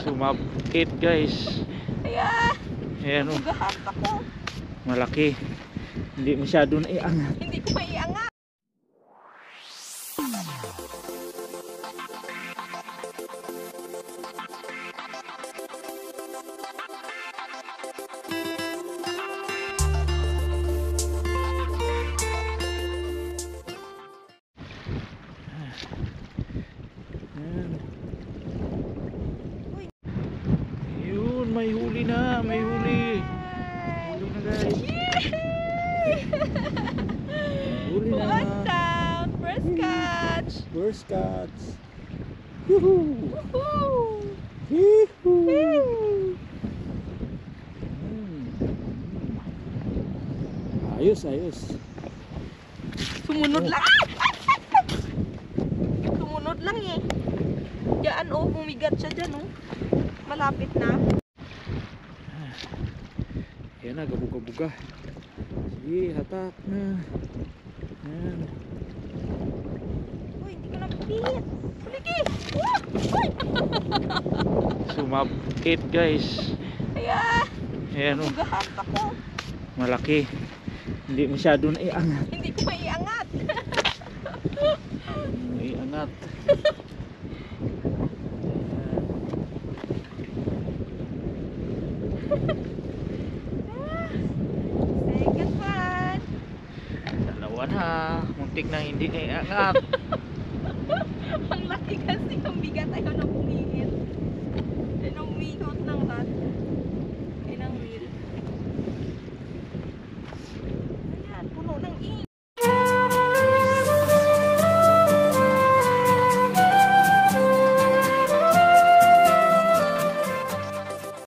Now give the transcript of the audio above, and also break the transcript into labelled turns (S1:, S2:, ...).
S1: Sumabit guys. Ayan o. Malaki. Hindi masyado na iangat.
S2: Hindi ko maiangat.
S1: Yun, may huli na, may huli. Huli na guys. Huli na.
S2: One down, first catch.
S1: First catch. Woohoo!
S2: Woohoo!
S1: Woohoo! Ayos, ayos.
S2: Sumunod lang. Sumunod lang eh. Diyan oh, bumigat siya dyan oh. Malapit na.
S1: Yan na, gabuga-buga. Sige, hatak na. Yan.
S2: Uy, hindi ko napit. Haliki! Uy!
S1: Sumabit guys. Ayan o.
S2: Bugahat ako.
S1: Malaki. Hindi masyado na iangat.
S2: Hindi ko maiangat.
S1: Iangat.
S2: Second one.
S1: Dalawa na. Muntik na hindi na iangat.
S2: Ang laki kasi ang bigat